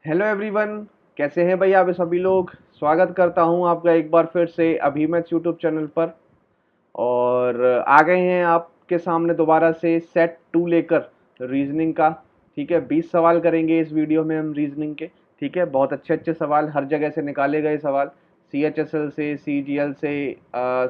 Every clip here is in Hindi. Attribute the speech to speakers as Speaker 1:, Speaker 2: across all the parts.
Speaker 1: Hello everyone. कैसे हैं भाई आप सभी लोग। स्वागत करता हूं आपका एक बार फिर से अभिमत यूट्यूब चैनल पर। और आ गए हैं आपके सामने दोबारा से सेट 2 लेकर रीजनिंग का। ठीक है, 20 सवाल करेंगे इस वीडियो में हम रीजनिंग के। ठीक है, बहुत अच्छे अच्छे सवाल हर जगह से निकाले गए सवाल, CHSL से, CGL से,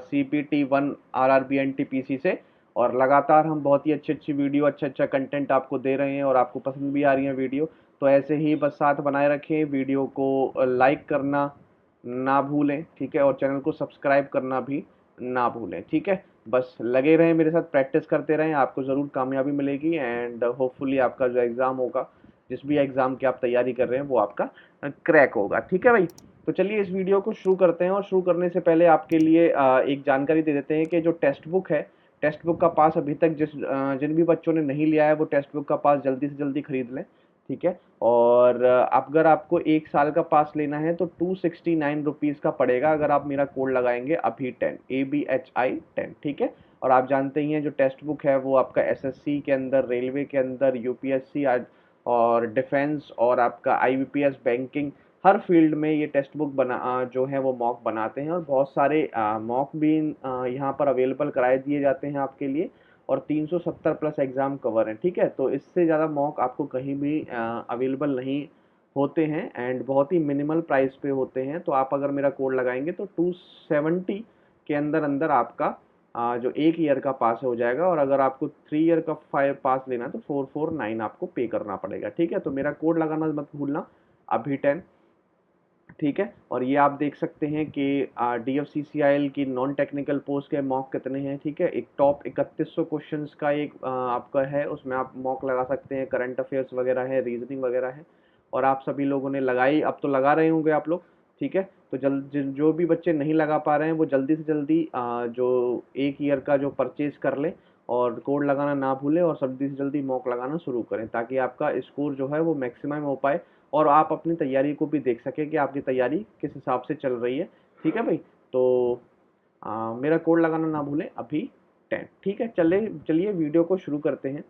Speaker 1: CPT 1, RRB NTPC से। और लगातार हम बहुत ही अच्छी अच्छी वीडियो, अच्छा अच्छा कंटेंट आपको दे रहे हैं और आपको पसंद भी आ रही है वीडियो। तो ऐसे ही बस साथ बनाए रखें, वीडियो को लाइक करना ना भूलें। ठीक है, और चैनल को सब्सक्राइब करना भी ना भूलें। ठीक है, बस लगे रहें मेरे साथ, प्रैक्टिस करते रहें, आपको ज़रूर कामयाबी मिलेगी एंड होपफुली आपका जो एग्ज़ाम होगा, जिस भी एग्ज़ाम की आप तैयारी कर रहे हैं वो आपका क्रैक होगा। ठीक है भाई, तो चलिए इस वीडियो को शुरू करते हैं। और शुरू करने से पहले आपके लिए एक जानकारी दे देते हैं कि जो टेक्स्ट बुक है, टेक्स्ट बुक का पास अभी तक जिन भी बच्चों ने नहीं लिया है वो टेक्स्ट बुक का पास जल्दी से जल्दी खरीद लें। ठीक है, और अगर आपको 1 साल का पास लेना है तो 269 रुपीज़ का पड़ेगा, अगर आप मेरा कोड लगाएंगे अभी 10, ABHI 10। ठीक है, और आप जानते ही हैं जो टेक्स्ट बुक है वो आपका SSC के अंदर, रेलवे के अंदर, UPSC और डिफेंस और आपका IBPS बैंकिंग, हर फील्ड में ये टेक्स्ट बुक जो है वो मॉक बनाते हैं। और बहुत सारे मॉक भी यहाँ पर अवेलेबल कराए दिए जाते हैं आपके लिए। और 370 प्लस एग्ज़ाम कवर हैं। ठीक है, तो इससे ज़्यादा मॉक आपको कहीं भी अवेलेबल नहीं होते हैं एंड बहुत ही मिनिमल प्राइस पे होते हैं। तो आप अगर मेरा कोड लगाएंगे तो 270 के अंदर अंदर आपका जो 1 ईयर का पास हो जाएगा। और अगर आपको 3 ईयर का 5 पास लेना है तो 449 आपको पे करना पड़ेगा। ठीक है, तो मेरा कोड लगाना मत भूलना, अभी 10। ठीक है, और ये आप देख सकते हैं कि DFCCIL की नॉन टेक्निकल पोस्ट के मॉक कितने हैं। ठीक है, एक टॉप 3100 क्वेश्चंस का एक आपका है, उसमें आप मॉक लगा सकते हैं, करंट अफेयर्स वगैरह है, रीजनिंग वगैरह है। और आप सभी लोगों ने लगाई, अब तो लगा रहे होंगे आप लोग। ठीक है, तो जो भी बच्चे नहीं लगा पा रहे हैं वो जल्दी से जल्दी जो 1 ईयर का जो परचेज कर लें और कोड लगाना ना भूलें और जल्दी से जल्दी मॉक लगाना शुरू करें, ताकि आपका स्कोर जो है वो मैक्सिमम हो पाए और आप अपनी तैयारी को भी देख सकें कि आपकी तैयारी किस हिसाब से चल रही है। ठीक है भाई, तो मेरा कोड लगाना ना भूलें, अभी 10। ठीक है, चलिए वीडियो को शुरू करते हैं।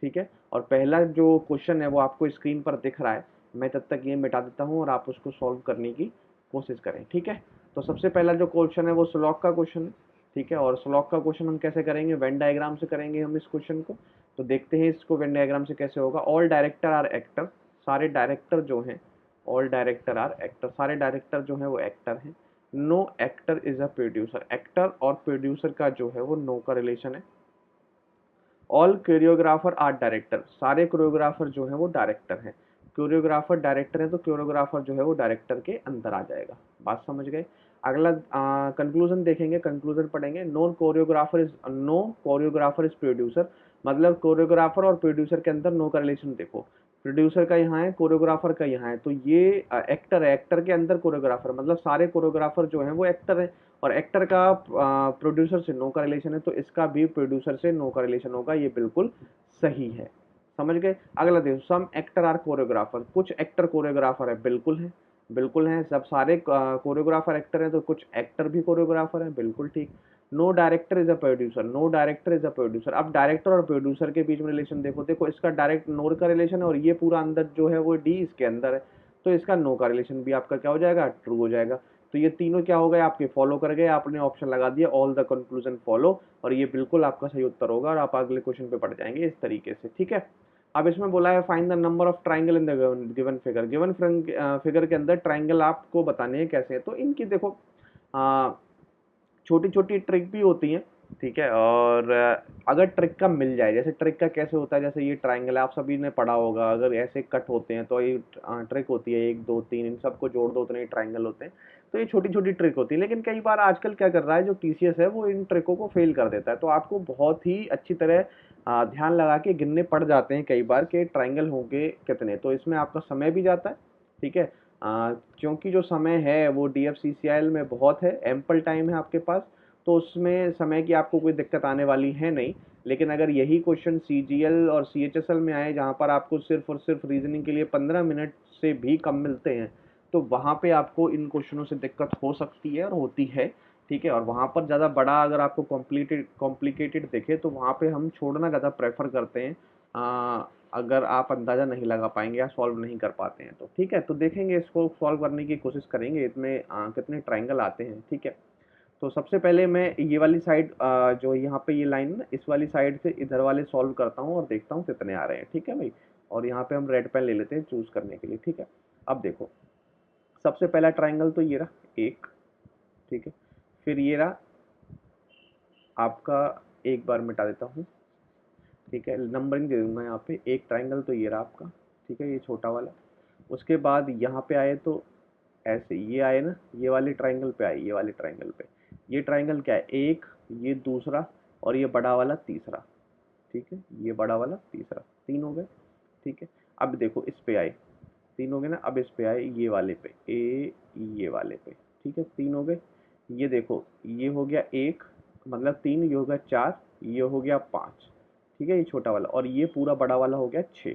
Speaker 1: ठीक है, और पहला जो क्वेश्चन है वो आपको स्क्रीन पर दिख रहा है, मैं तब तक ये मिटा देता हूँ और आप उसको सॉल्व करने की कोशिश करें। ठीक है, तो सबसे पहला जो क्वेश्चन है वो स्लॉक का क्वेश्चन है। ठीक है, और स्लॉक का क्वेश्चन हम कैसे करेंगे, वेन डायग्राम से करेंगे हम इस क्वेश्चन को। तो देखते हैं इसको वेन डायग्राम से कैसे होगा। ऑल डायरेक्टर आर एक्टर, सारे डायरेक्टर जो हैं, ऑल डायरेक्टर आर एक्टर, सारे डायरेक्टर जो हैं वो एक्टर हैं। No actor is a producer, actor और प्रोड्यूसर का जो है वो नो का रिलेशन है। ऑल कोरियोग्राफर आर डायरेक्टर, सारे कोरियोग्राफर जो है वो डायरेक्टर हैं। कोरियोग्राफर डायरेक्टर है तो कोरियोग्राफर जो है वो डायरेक्टर के अंदर आ जाएगा। बात समझ गए। अगला कंक्लूजन देखेंगे, कंक्लूजन पढ़ेंगे। नो कोरियोग्राफर इज प्रोड्यूसर, मतलब कोरियोग्राफर और प्रोड्यूसर के अंदर नो का रिलेशन देखो। प्रोड्यूसर का यहाँ है, कोरियोग्राफर का यहाँ है, तो ये एक्टर है, एक्टर के अंदर कोरियोग्राफर, मतलब सारे कोरियोग्राफर जो हैं वो एक्टर हैं। और एक्टर का प्रोड्यूसर से नो का रिलेशन है, तो इसका भी प्रोड्यूसर से नो का रिलेशन होगा, ये बिल्कुल सही है। समझ गए। अगला देखो, सम एक्टर आर कोरियोग्राफर, कुछ एक्टर कोरियोग्राफर है, बिल्कुल है, बिल्कुल है। सब सारे कोरियोग्राफर एक्टर हैं तो कुछ एक्टर भी कोरियोग्राफर हैं, बिल्कुल ठीक। No director is a producer, no director is a producer. अब डायरेक्टर और प्रोड्यूसर के बीच में रिलेशन देखो, देखो इसका डायरेक्ट नो का रिलेशन है और ये पूरा अंदर जो है वो डी इसके अंदर है, तो इसका नो का रिलेशन भी आपका क्या हो जाएगा, ट्रू हो जाएगा। तो ये तीनों क्या हो गए आपके, फॉलो कर गए, आपने ऑप्शन लगा दिया ऑल द कंक्लूजन फॉलो, और ये बिल्कुल आपका सही उत्तर होगा और आप अगले क्वेश्चन पे पढ़ जाएंगे इस तरीके से। ठीक है, अब इसमें बोला है find the number of triangle in the given figure, given figure के अंदर ट्राइंगल आपको बताने हैं कैसे है। तो इनकी देखो छोटी छोटी ट्रिक भी होती हैं। ठीक है, और अगर ट्रिक का मिल जाए, जैसे ट्रिक का कैसे होता है, जैसे ये ट्राइंगल है आप सभी ने पढ़ा होगा, अगर ऐसे कट होते हैं तो ये ट्रिक होती है 1 2 3, इन सबको जोड़ दो उतने ट्राइंगल होते हैं। तो ये छोटी छोटी ट्रिक होती है, लेकिन कई बार आजकल क्या कर रहा है जो TCS है वो इन ट्रिकों को फेल कर देता है, तो आपको बहुत ही अच्छी तरह ध्यान लगा के गिनने पड़ जाते हैं कई बार के ट्राइंगल होंगे कितने, तो इसमें आपका समय भी जाता है। ठीक है, क्योंकि जो समय है वो DFCCIL में बहुत है, एम्पल टाइम है आपके पास, तो उसमें समय की आपको कोई दिक्कत आने वाली है नहीं। लेकिन अगर यही क्वेश्चन CGL और CHSL में आए, जहाँ पर आपको सिर्फ और सिर्फ रीजनिंग के लिए 15 मिनट से भी कम मिलते हैं, तो वहाँ पे आपको इन क्वेश्चनों से दिक्कत हो सकती है और होती है। ठीक है, और वहाँ पर ज़्यादा बड़ा अगर आपको कॉम्प्लिकेटेड दिखे तो वहाँ पे हम छोड़ना ज़्यादा प्रेफर करते हैं। अगर आप अंदाज़ा नहीं लगा पाएंगे या सॉल्व नहीं कर पाते हैं तो। ठीक है, तो देखेंगे इसको सॉल्व करने की कोशिश करेंगे, इसमें कितने ट्राइंगल आते हैं। ठीक है, तो सबसे पहले मैं ये वाली साइड जो यहाँ पे ये लाइन है ना, इस वाली साइड से इधर वाले सॉल्व करता हूँ और देखता हूँ कितने आ रहे हैं। ठीक है भाई, और यहाँ पे हम रेड पेन ले लेते हैं चूज करने के लिए। ठीक है, अब देखो सबसे पहला ट्राइंगल तो ये रहा एक। ठीक है, फिर ये रहा आपका, एक बार मिटा देता हूँ। ठीक है, नंबरिंग दे दूंगा यहाँ पे, एक ट्राइंगल तो ये रहा आपका। ठीक है, ये छोटा वाला। उसके बाद यहाँ पे आए तो ऐसे ये आए ना, ये वाले ट्राइंगल पे आए, ये वाले ट्राइंगल पे। ये ट्राइंगल क्या है, एक, ये दूसरा, और ये बड़ा वाला तीसरा। ठीक है, ये बड़ा वाला तीसरा, तीन हो गए। ठीक है, अब देखो इस पे आए, तीन हो गए ना। अब इस पे आए ये वाले पे, ये वाले पे। ठीक है, तीन हो गए। ये देखो ये हो गया एक, मतलब तीन, ये हो गया चार, ये हो गया पाँच। ठीक है, ये छोटा वाला, और ये पूरा बड़ा वाला हो गया छः।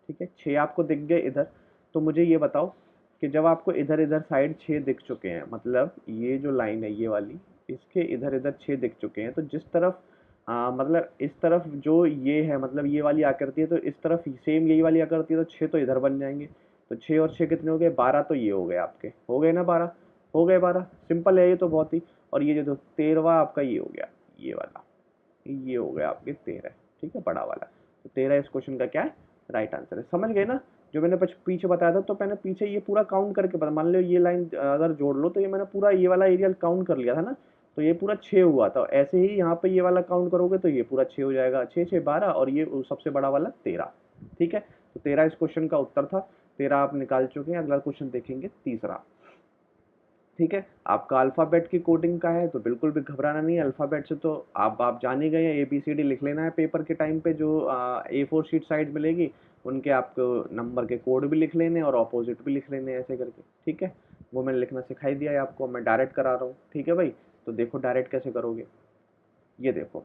Speaker 1: ठीक है, छः आपको दिख गए इधर। तो मुझे ये बताओ कि जब आपको इधर इधर साइड छः दिख चुके हैं, मतलब ये जो लाइन है ये वाली, इसके इधर इधर छः दिख चुके हैं, तो जिस तरफ मतलब इस तरफ जो ये है, मतलब ये वाली आकृति है, तो इस तरफ सेम यही वाली आकृति है, तो छः तो इधर बन जाएंगे। तो छः और छः कितने हो गए, 12। तो ये हो गए आपके, हो गए ना 12, हो गए 12। सिंपल है ये तो बहुत ही। और ये जो 13वां आपका ये हो गया, ये वाला, ये हो गया आपके 13। ठीक है, बड़ा वाला। तो 13 इस क्वेश्चन का क्या है, राइट आंसर है। समझ गए ना, जो मैंने पीछे बताया था, तो मैंने पीछे ये पूरा काउंट करके बता, मान लो ये लाइन अगर जोड़ लो, तो ये मैंने पूरा ये वाला एरिया काउंट कर लिया था ना, तो ये पूरा 6 हुआ था। ऐसे ही यहाँ पे ये वाला काउंट करोगे तो ये पूरा 6 हो जाएगा, 6 6 12, और ये सबसे बड़ा वाला 13। ठीक है, तो 13 इस क्वेश्चन का उत्तर था। 13 आप निकाल चुके हैं। अगला क्वेश्चन देखेंगे तीसरा। ठीक है, आपका अल्फ़ाबेट की कोडिंग का है, तो बिल्कुल भी घबराना नहीं है। अल्फ़ाबेट से तो आप जान ही गए हैं, ABCD लिख लेना है पेपर के टाइम पे, जो A4 शीट साइड मिलेगी, उनके आपको नंबर के कोड भी लिख लेने और ऑपोजिट भी लिख लेने ऐसे करके। ठीक है, वो मैंने लिखना सिखाई दिया है आपको, मैं डायरेक्ट करा रहा हूँ। ठीक है भाई, तो देखो डायरेक्ट कैसे करोगे, ये देखो।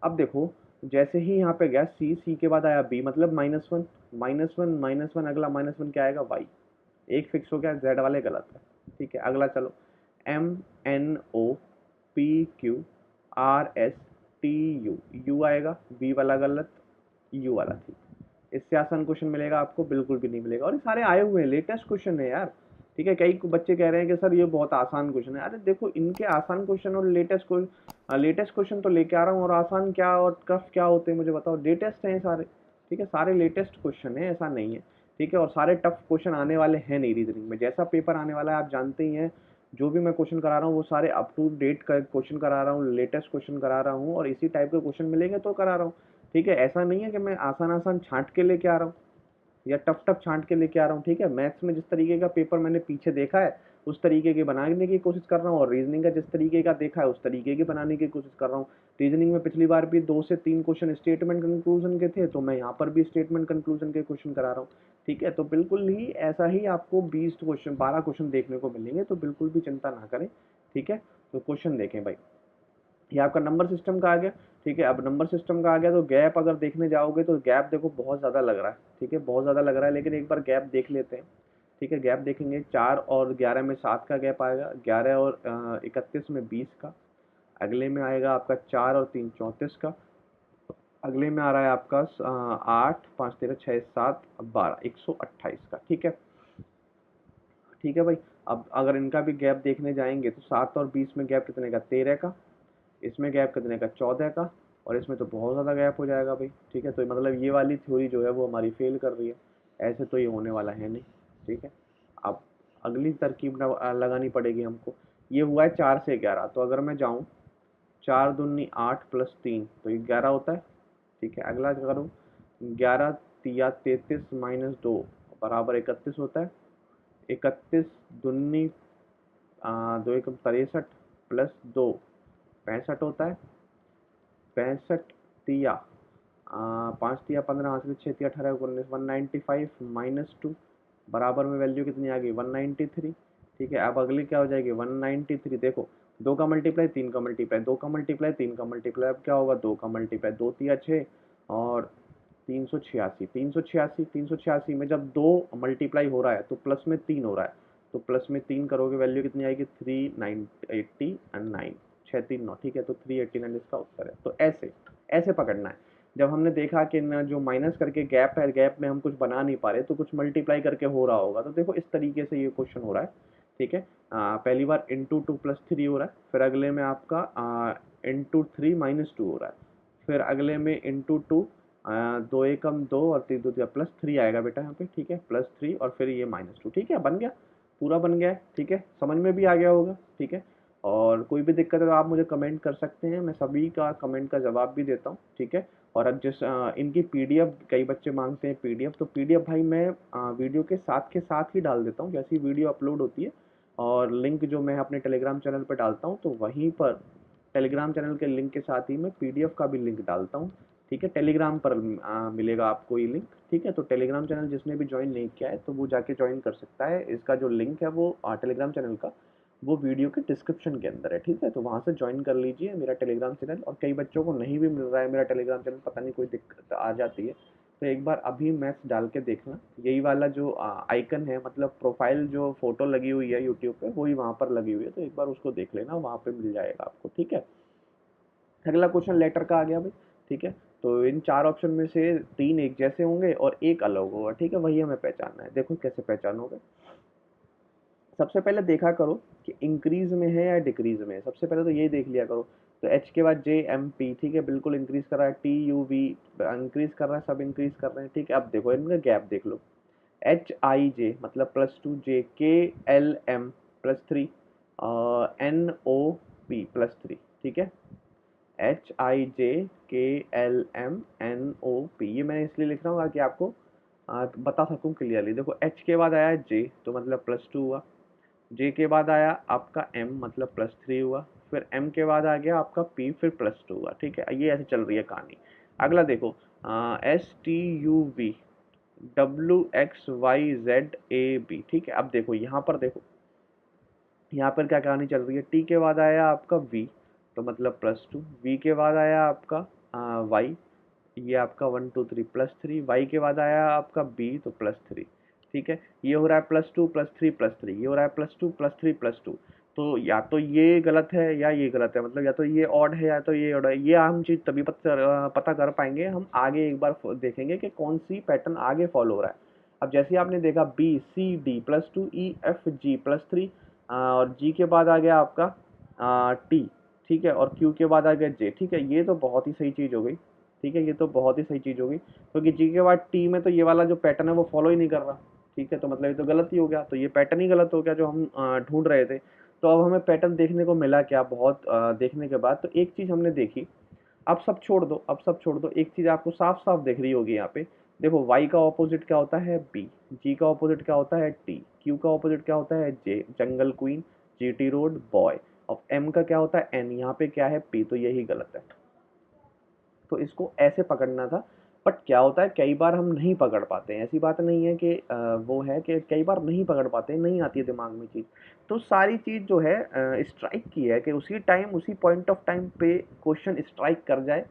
Speaker 1: अब देखो, जैसे ही यहाँ पे गया सी के बाद आया बी, मतलब -1, -1 -1, अगला -1 क्या आएगा, वाई। एक फिक्स हो गया, जेड वाले गलत है। ठीक है, अगला चलो, MNOPQRSTU, यू आएगा, बी वाला गलत, यू वाला ठीक। इससे आसान क्वेश्चन मिलेगा आपको, बिल्कुल भी नहीं मिलेगा। और ये सारे आए हुए हैं, लेटेस्ट क्वेश्चन है यार। ठीक है, कई बच्चे कह रहे हैं कि सर ये बहुत आसान क्वेश्चन है। अरे देखो, इनके आसान क्वेश्चन और लेटेस्ट क्वेश्चन तो लेके आ रहा हूँ, और आसान क्या और टफ क्या होते हैं मुझे बताओ, लेटेस्ट हैं सारे। ठीक है, सारे लेटेस्ट क्वेश्चन है, ऐसा नहीं है। ठीक है, और सारे टफ क्वेश्चन आने वाले हैं नहीं रीजनिंग में, जैसा पेपर आने वाला है आप जानते ही हैं। जो भी मैं क्वेश्चन करा रहा हूँ वो सारे अप टू डेट का क्वेश्चन करा रहा हूँ, लेटेस्ट क्वेश्चन करा रहा हूँ, और इसी टाइप के क्वेश्चन मिलेंगे तो करा रहा हूँ। ठीक है, ऐसा नहीं है कि मैं आसान आसान छांट के लेके आ रहा हूँ या टफ टफ छांट के लेके आ रहा हूँ। ठीक है, मैथ्स में जिस तरीके का पेपर मैंने पीछे देखा है उस तरीके के बनाने की कोशिश कर रहा हूँ, और रीजनिंग का जिस तरीके का देखा है उस तरीके की बनाने की कोशिश कर रहा हूँ। रीजनिंग में पिछली बार भी 2 से 3 क्वेश्चन स्टेटमेंट कंक्लूजन के थे, तो मैं यहाँ पर भी स्टेटमेंट कंक्लूजन के क्वेश्चन करा रहा हूँ। ठीक है, तो बिल्कुल ही ऐसा ही आपको 20 क्वेश्चन, 12 क्वेश्चन देखने को मिलेंगे, तो बिल्कुल भी चिंता ना करें। ठीक है, तो क्वेश्चन देखें भाई, ये आपका नंबर सिस्टम का आ गया। ठीक है, अब नंबर सिस्टम का आ गया, तो गैप अगर देखने जाओगे तो गैप देखो बहुत ज़्यादा लग रहा है। ठीक है, बहुत ज़्यादा लग रहा है, लेकिन एक बार गैप देख लेते हैं। ठीक है, गैप देखेंगे, 4 और 11 में 7 का गैप आएगा, 11 और 31 में 20 का। अगले में आएगा आपका 4 और 3 34 का। अगले में आ रहा है आपका 8 5 13 6 7 12 128 का। ठीक है, ठीक है भाई। अब अगर इनका भी गैप देखने जाएंगे तो 7 और 20 में गैप कितने का, 13 का। इसमें गैप कितने का, 14 का। और इसमें तो बहुत ज़्यादा गैप हो जाएगा भाई। ठीक है, तो मतलब ये वाली थ्योरी जो है वो हमारी फेल कर रही है, ऐसे तो ये होने वाला है नहीं। ठीक है, अब अगली तरकीब लगानी पड़ेगी हमको। ये हुआ है 4 से 11, तो अगर मैं जाऊँ 4 दूनी 8 + 3, तो ये 11 होता है। ठीक है, अगला करूँ 11 या 33 - 2 बराबर 31 होता है। 31 दूनी 2 × 1 = 63 + 2 65 होता है। 65 तिया 5 तिया 15, 5 × 6 = 18 × 19 195 - 2 बराबर में वैल्यू कितनी आ गई, 193। ठीक है, अब अगली क्या हो जाएगी, 193। देखो, 2 का मल्टीप्लाई 3 का मल्टीप्लाई, 2 का मल्टीप्लाई 3 का मल्टीप्लाई, अब क्या होगा, 2 का मल्टीप्लाई 2 तिया 6, और 386। 386 में जब 2 मल्टीप्लाई हो रहा है तो प्लस में 3 हो रहा है, तो प्लस में 3 करोगे वैल्यू कितनी आएगी, 389, 6 3 9। ठीक है, तो 389 इसका उत्तर है। तो ऐसे ऐसे पकड़ना है। जब हमने देखा कि ना जो माइनस करके गैप है, गैप में हम कुछ बना नहीं पा रहे, तो कुछ मल्टीप्लाई करके हो रहा होगा। तो देखो इस तरीके से ये क्वेश्चन हो रहा है, ठीक है। पहली bar into two plus three हो रहा है, फिर अगले में आपका इंटू थ्री माइनस टू हो रहा है, फिर अगले में इंटू टू, दो एकम दो और तीन दो दिया प्लस थ्री आएगा बेटा यहाँ पे, ठीक है, प्लस थ्री और फिर ये माइनस टू, ठीक है, बन गया, पूरा बन गया है, ठीक है, समझ में भी आ गया होगा, ठीक है। और कोई भी दिक्कत है तो आप मुझे कमेंट कर सकते हैं, मैं सभी का कमेंट का जवाब भी देता हूँ, ठीक है। और अब इनकी पीडीएफ कई बच्चे मांगते हैं पीडीएफ, तो पीडीएफ भाई मैं वीडियो के साथ ही डाल देता हूँ जैसी वीडियो अपलोड होती है। और लिंक जो मैं अपने टेलीग्राम चैनल पर डालता हूँ, तो वहीं पर टेलीग्राम चैनल के लिंक के साथ ही मैं पीडीएफ का भी लिंक डालता हूँ, ठीक है। टेलीग्राम पर मिलेगा आपको ये लिंक, ठीक है। तो टेलीग्राम चैनल जिसने भी ज्वाइन नहीं किया है तो वो जाके ज्वाइन कर सकता है। इसका जो लिंक है वो टेलीग्राम चैनल का, वो वीडियो के डिस्क्रिप्शन के अंदर है, ठीक है। तो वहाँ से ज्वाइन कर लीजिए मेरा टेलीग्राम चैनल। और कई बच्चों को नहीं भी मिल रहा है मेरा टेलीग्राम चैनल, पता नहीं कोई दिक्कत आ जाती है, तो एक बार अभी मैथ्स डाल के देखना, यही वाला जो आइकन है, मतलब प्रोफाइल जो फोटो लगी हुई है यूट्यूब पे, वही वहाँ पर लगी हुई है, तो एक बार उसको देख लेना, वहाँ पे मिल जाएगा आपको, ठीक है। अगला क्वेश्चन लेटर का आ गया भाई, ठीक है। तो इन चार ऑप्शन में से तीन एक जैसे होंगे और एक अलग होगा, ठीक है, वही हमें पहचानना है। देखो कैसे पहचानोगे। सबसे पहले देखा करो कि इंक्रीज में है या डिक्रीज में है, सबसे पहले तो यही देख लिया करो। तो एच के बाद जे एम पी, ठीक है, बिल्कुल इंक्रीज कर रहा है, टी यू वी इंक्रीज कर रहा है, सब इंक्रीज कर रहे हैं, ठीक है। अब देखो इनका गैप देख लो, एच आई जे मतलब plus two, J K L M plus three, N O P plus three, ठीक है। H I J K L M N O P, ये मैं इसलिए लिख रहा हूँ ताकि आपको बता सकूँ क्लियरली। देखो एच के बाद आया जे तो मतलब प्लस टू हुआ, जे के बाद आया आपका एम मतलब प्लस थ्री हुआ, फिर एम के बाद आ गया आपका पी, फिर प्लस टू हुआ, ठीक है। ये ऐसे चल रही है कहानी। अगला देखो, S T U V W X Y Z A B, ठीक है। अब देखो यहाँ पर देखो, यहाँ पर क्या कहानी चल रही है, टी के बाद आया आपका वी तो मतलब प्लस टू, वी के बाद आया आपका वाई, ये आपका one two three plus three, Y के बाद आया आपका बी तो प्लस थ्री, ठीक है। ये हो रहा है plus two plus three plus three, ये हो रहा है plus two plus three plus two. तो या तो ये गलत है या ये गलत है, मतलब या तो ये ऑड है या तो ये ऑड है। ये हम चीज़ तभी पता कर पाएंगे, हम आगे एक बार देखेंगे कि कौन सी पैटर्न आगे फॉलो हो रहा है। अब जैसे आपने देखा B C D plus two, E F G plus three, और जी के बाद आ गया आपका टी, ठीक है, और क्यू के बाद आ गया जे, ठीक है। ये तो बहुत ही सही चीज़ हो गई, ठीक है, ये तो बहुत ही सही चीज़ हो गई, क्योंकि जी के बाद टी में तो ये वाला जो पैटर्न है वो फॉलो ही नहीं कर रहा, ठीक है। तो मतलब ये तो गलत ही हो गया, तो ये पैटर्न ही गलत हो गया जो हम ढूंढ रहे थे। तो अब हमें पैटर्न देखने को मिला क्या, बहुत देखने के बाद तो एक चीज़ हमने देखी। अब सब छोड़ दो, अब सब छोड़ दो, एक चीज़ आपको साफ साफ दिख रही होगी यहाँ पे। देखो वाई का ऑपोजिट क्या होता है बी, जी का ऑपोजिट क्या होता है टी, क्यू का ऑपोजिट क्या होता है जे जंगल क्वीन, जीटी रोड बॉय, और एम का क्या होता है एन, यहाँ पे क्या है पी, तो यही गलत है। तो इसको ऐसे पकड़ना था। बट क्या होता है कई बार हम नहीं पकड़ पाते हैं, ऐसी बात नहीं है कि वो है कि कई बार नहीं पकड़ पाते हैं, नहीं आती है दिमाग में चीज़। तो सारी चीज़ जो है स्ट्राइक की है कि उसी टाइम उसी पॉइंट ऑफ टाइम पे क्वेश्चन स्ट्राइक कर जाए,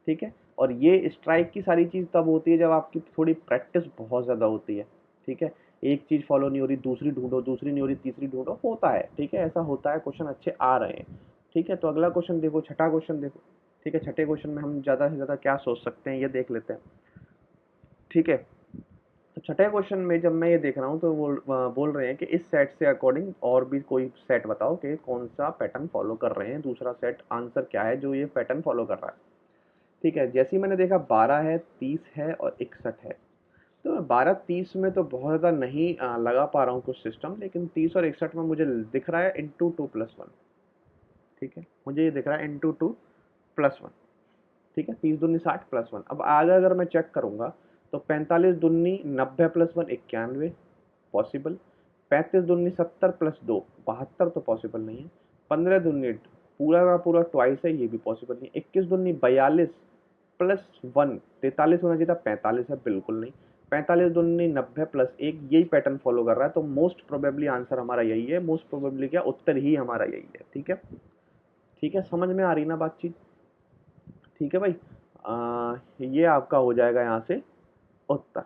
Speaker 1: ठीक है। और ये स्ट्राइक की सारी चीज़ तब होती है जब आपकी थोड़ी प्रैक्टिस बहुत ज़्यादा होती है, ठीक है। एक चीज़ फॉलो नहीं हो रही दूसरी ढूंढो, दूसरी नहीं हो रही तीसरी ढूंढो, होता है, ठीक है, ऐसा होता है, क्वेश्चन अच्छे आ रहे हैं, ठीक है। तो अगला क्वेश्चन देखो, छठा क्वेश्चन देखो, ठीक है। छठे क्वेश्चन में हम ज़्यादा से ज़्यादा क्या सोच सकते हैं ये देख लेते हैं, ठीक है। तो छठे क्वेश्चन में जब मैं ये देख रहा हूँ तो वो बोल रहे हैं कि इस सेट से अकॉर्डिंग और भी कोई सेट बताओ कि कौन सा पैटर्न फॉलो कर रहे हैं, दूसरा सेट आंसर क्या है जो ये पैटर्न फॉलो कर रहा है, ठीक है। जैसे ही मैंने देखा 12 है, 30 है और 61 है, तो मैं 12 30 में तो बहुत ज़्यादा नहीं लगा पा रहा हूँ कुछ सिस्टम, लेकिन 30 और 61 में मुझे दिख रहा है इंटू टू प्लस वन, ठीक है, मुझे ये दिख रहा है इंटू टू प्लस वन, ठीक है। 30 दूनी 60 प्लस वन। अब आगे अगर मैं चेक करूंगा तो 45 दूनी 90 प्लस वन 91 पॉसिबल, 35 दूनी 70 प्लस दो 72 तो पॉसिबल नहीं है, 15 दूनी पूरा का पूरा ट्वाइस है, ये भी पॉसिबल नहीं, 21 दूनी 42 प्लस वन 43 होना चाहिए था, 45 है, बिल्कुल नहीं, 45 दूनी 90 प्लस एक, यही पैटर्न फॉलो कर रहा है। तो मोस्ट प्रोबेबली आंसर हमारा यही है, मोस्ट प्रोबेबली क्या उत्तर ही हमारा यही है, ठीक है। ठीक है, समझ में आ रही ना बातचीत, ठीक है भाई। ये आपका हो जाएगा यहाँ से उत्तर,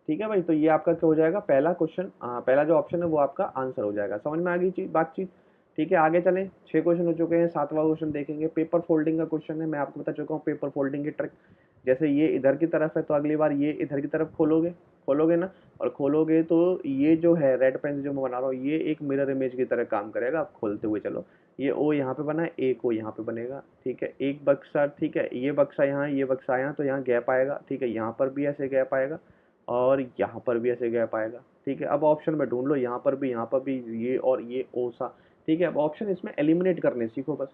Speaker 1: ठीक है भाई। तो ये आपका क्या हो जाएगा, पहला क्वेश्चन, पहला जो ऑप्शन है वो आपका आंसर हो जाएगा। समझ में आ गई चीज बातचीत, ठीक है, आगे चलें। 6 क्वेश्चन हो चुके हैं, 7वां क्वेश्चन देखेंगे। पेपर फोल्डिंग का क्वेश्चन है, मैं आपको बता चुका हूँ पेपर फोल्डिंग की ट्रिक। जैसे ये इधर की तरफ है तो अगली बार ये इधर की तरफ खोलोगे, खोलोगे ना, और खोलोगे तो ये जो है रेड पेन जो मैं बना रहा हूँ ये एक मिरर इमेज की तरह काम करेगा। आप खोलते हुए चलो, ये ओ यहाँ पे बना है, एक ओ यहाँ पे बनेगा, ठीक है, एक बक्सा, ठीक है, ये बक्सा यहाँ, ये बक्सा यहाँ, तो यहाँ गैप आएगा, ठीक है, यहाँ पर भी ऐसे गैप आएगा और यहाँ पर भी ऐसे गैप आएगा, ठीक है। अब ऑप्शन में ढूंढ लो, यहाँ पर भी ये और ये ओ सा, ठीक है। अब ऑप्शन इसमें एलिमिनेट करने सीखो बस,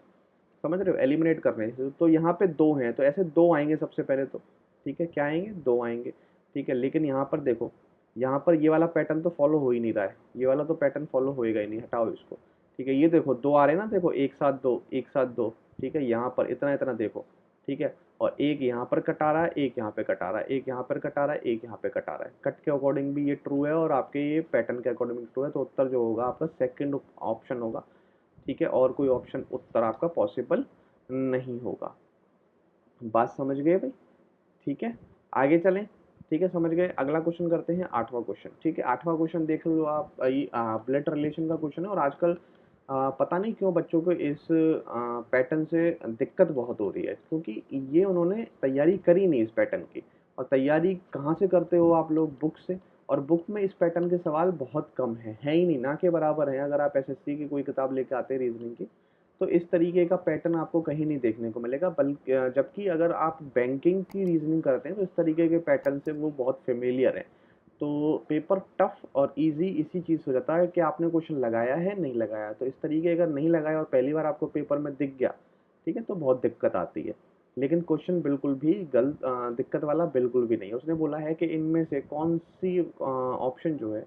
Speaker 1: समझ रहे हो, एलिमिनेट करने। तो यहाँ पे दो हैं तो ऐसे दो आएंगे सबसे पहले तो, ठीक है, क्या आएंगे, दो आएंगे, ठीक है। लेकिन यहाँ पर देखो, यहाँ पर ये वाला पैटर्न तो फॉलो हो ही नहीं रहा है, ये वाला तो पैटर्न फॉलो होएगा ही नहीं, हटाओ इसको, ठीक है। ये देखो दो आ रहे हैं ना, देखो एक साथ दो, एक साथ दो, ठीक है, यहाँ पर इतना इतना देखो, ठीक है। और एक यहाँ पर कटा रहा है, एक यहाँ पे कटा रहा है, एक यहाँ पर कटा रहा है, एक यहाँ पे कटा रहा है। कट के अकॉर्डिंग भी ये ट्रू है और आपके ये पैटर्न के अकॉर्डिंग भी ट्रू है, तो उत्तर जो होगा आपका सेकंड ऑप्शन होगा, ठीक है। और कोई ऑप्शन उत्तर आपका पॉसिबल नहीं होगा। बात समझ गए भाई, ठीक है, आगे चलें। ठीक है, समझ गए। अगला क्वेश्चन करते हैं, 8वां क्वेश्चन, ठीक है। 8वां क्वेश्चन देख लो आप, ब्लड रिलेशन का क्वेश्चन है। और आजकल पता नहीं क्यों बच्चों को इस पैटर्न से दिक्कत बहुत हो रही है, क्योंकि ये उन्होंने तैयारी करी नहीं इस पैटर्न की। और तैयारी कहाँ से करते हो आप लोग, बुक से। और बुक में इस पैटर्न के सवाल बहुत कम है ही नहीं, ना के बराबर है। अगर आप एसएससी की कोई किताब लेके आते हैं रीजनिंग की, तो इस तरीके का पैटर्न आपको कहीं नहीं देखने को मिलेगा। बल्कि जबकि अगर आप बैंकिंग की रीजनिंग करते हैं तो इस तरीके के पैटर्न से वो बहुत फेमिलियर है। तो पेपर टफ और इजी इसी चीज़ हो जाता है कि आपने क्वेश्चन लगाया है नहीं लगाया। तो इस तरीके अगर नहीं लगाया और पहली बार आपको पेपर में दिख गया, ठीक है, तो बहुत दिक्कत आती है। लेकिन क्वेश्चन बिल्कुल भी गलत दिक्कत वाला बिल्कुल भी नहीं है। उसने बोला है कि इनमें से कौन सी ऑप्शन जो है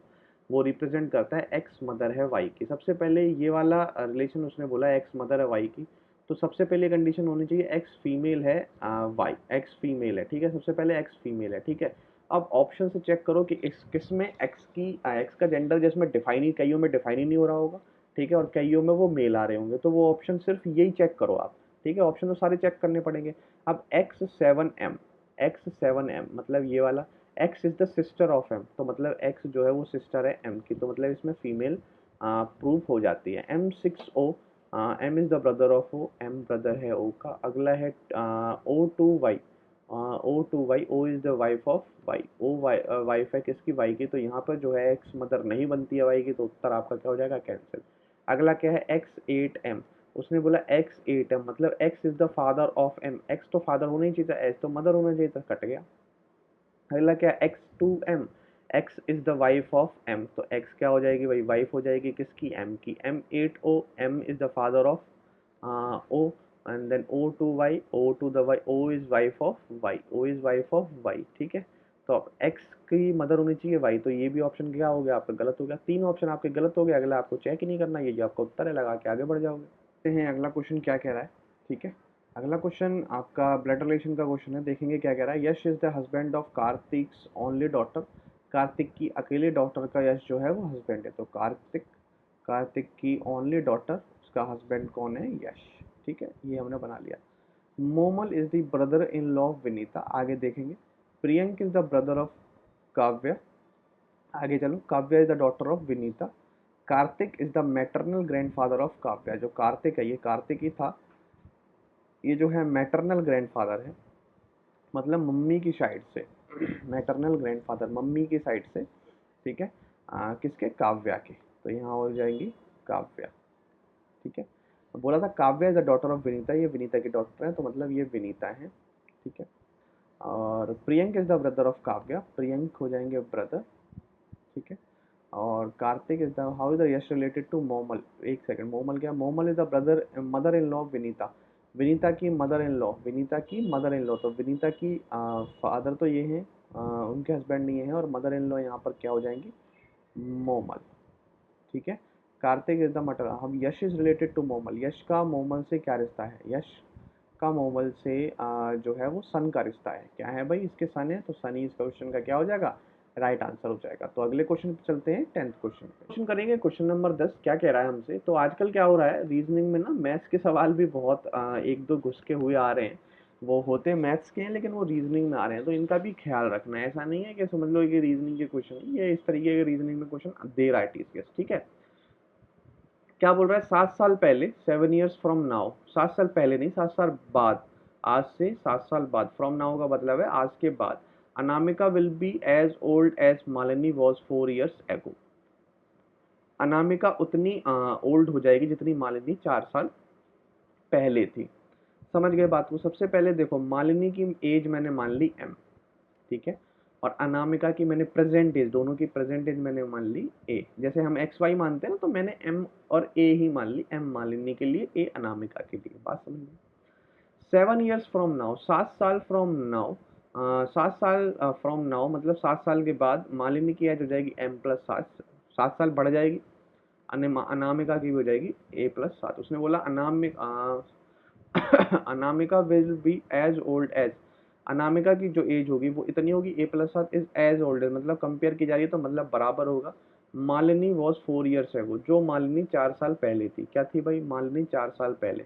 Speaker 1: वो रिप्रेजेंट करता है एक्स मदर है वाई की। सबसे पहले ये वाला रिलेशन उसने बोला एक्स मदर है वाई की, तो सबसे पहले कंडीशन होनी चाहिए एक्स फीमेल है, वाई एक्स फीमेल है, ठीक है। सबसे पहले एक्स फीमेल है, ठीक है। अब ऑप्शन से चेक करो कि इस किस में एक्स का जेंडर जिसमें डिफाइन ही, कईयों में डिफाइन ही नहीं हो रहा होगा, ठीक है, और कईयों में वो मेल आ रहे होंगे, तो वो ऑप्शन सिर्फ यही चेक करो आप, ठीक है। ऑप्शन तो सारे चेक करने पड़ेंगे। अब एक्स 7 एम मतलब ये वाला, X is the sister of M, तो मतलब एक्स जो है वो सिस्टर है एम की, तो मतलब इसमें फीमेल प्रूफ हो जाती है। M6O, M is the brother of O, M brother है ओ का। अगला है O2Y, O2Y, O is the wife of Y, O wife है किसकी, वाई की। तो यहाँ पर जो है एक्स मदर नहीं बनती है वाई की, तो उत्तर आपका क्या हो जाएगा, कैंसिल। अगला क्या है, X8M, उसने बोला X8M मतलब X is the father of M, X तो फादर होना ही चाहिए था, एच तो मदर होना चाहिए था, कट गया। अगला क्या, X2M, X is the wife of M, तो एक्स क्या हो जाएगी भाई, वाइफ हो जाएगी किसकी, एम की। M8O, M is the father of O, and then O2Y, O to the Y, O is wife of Y, O is wife of Y, ठीक है। तो अब एक्स की मदर होनी चाहिए वाई, तो ये भी ऑप्शन क्या हो गया आपका, गलत हो गया। तीन ऑप्शन आपके गलत हो गए। अगला आपको चेक ही नहीं करना, ये जो आपका उत्तर है लगा के आगे बढ़ जाओगे। देखते हैं अगला क्वेश्चन क्या कह रहा है, ठीक है। अगला क्वेश्चन आपका ब्लड रिलेशन का क्वेश्चन है, देखेंगे क्या कह रहा है। Yash is the husband of Kartik's only daughter, Kartik की अकेले डॉटर का यश जो है वो हस्बैंड है, तो कार्तिक, कार्तिक की ओनली डॉटर, उसका हस्बैंड कौन है, यश, ठीक है, ये हमने बना लिया। Momal is the brother in law of Vinita, आगे देखेंगे। Priyank is the brother of काव्य, आगे चलो। काव्य is the daughter of Vinita. Kartik is the maternal grandfather of काव्य, जो कार्तिक है ये कार्तिक ही था, ये जो है मैटरनल ग्रैंडफादर है, मतलब मम्मी की साइड से, मैटरनल ग्रैंडफादर मम्मी की साइड से, ठीक है, किसके, काव्या के, तो यहाँ हो जाएंगी काव्या, ठीक है। तो बोला था Kavya is the daughter of Vinita, ये विनीता की डॉटर है, तो मतलब ये विनीता है, ठीक है। और Priyank is the brother of Kavya, Priyank हो जाएंगे ब्रदर, ठीक है। और Kartik is the, how is the Yash related to Momal, एक सेकंड, मोमल क्या, Momal is the brother mother in law of Vinita, Vinita की मदर इन लॉ, विनीता की मदर इन लॉ, तो विनीता की फादर तो ये हैं, उनके हस्बैंड नहीं है, और मदर इन लॉ यहाँ पर क्या हो जाएंगी, मोमल, ठीक है। कार्तिक इज द मटर, हम यश इज रिलेटेड टू मोमल, यश का मोमल से क्या रिश्ता है, यश का मोमल से जो है वो सन का रिश्ता है, क्या है भाई, इसके सन है, तो सन ही इस क्वेश्चन का क्या हो जाएगा, राइट आंसर हो जाएगा। तो अगले क्वेश्चन पे चलते हैं, 10th क्वेश्चन। क्वेश्चन करेंगे क्वेश्चन नंबर 10, क्या कह रहा है हमसे। तो आजकल क्या हो रहा है रीजनिंग में ना, मैथ्स के सवाल भी बहुत एक दो घुस के हुए आ रहे हैं, वो होते मैथ्स के हैं लेकिन वो रीजनिंग में आ रहे हैं, तो इनका भी ख्याल रखना है। ऐसा नहीं है कि समझ लो कि रीजनिंग के क्वेश्चन, ये इस तरीके के रीजनिंग में क्वेश्चन दे रहा है टीसीएस, ठीक है। क्या बोल रहा है, 7 साल पहले, 7 years फ्रॉम नाउ, 7 साल पहले नहीं, 7 साल बाद, आज से 7 साल बाद, फ्रॉम नाउ का मतलब है आज के बाद, Anamika will be as old as Malini was 4 years एगो। अनामिका उतनी ओल्ड हो जाएगी जितनी मालिनी 4 साल पहले थी। समझ गए बात को। सबसे पहले देखो, मालिनी की एज मैंने मान ली m, ठीक है, और अनामिका की मैंने प्रेजेंट एज, दोनों की प्रेजेंट एज मैंने मान ली a। जैसे हम एक्स वाई मानते हैं ना, तो मैंने m और a ही मान ली, m मालिनी के लिए, a अनामिका के लिए। बात समझ ली। 7 years फ्रॉम नाउ, 7 साल फ्रॉम नाउ, 7 साल फ्रॉम नाउ मतलब 7 साल के बाद मालिनी की एज हो जाएगी m+7, 7 साल बढ़ जाएगी। अनामिका की भी हो जाएगी a+7। उसने बोला Anamika will be as old as, Anamika की जो एज होगी वो इतनी होगी, a+7 is as old as, मतलब कंपेयर की जा रही है तो मतलब बराबर होगा। मालिनी वॉज 4 years है वो, जो मालिनी 4 साल पहले थी। क्या थी भाई, मालिनी 4 साल पहले।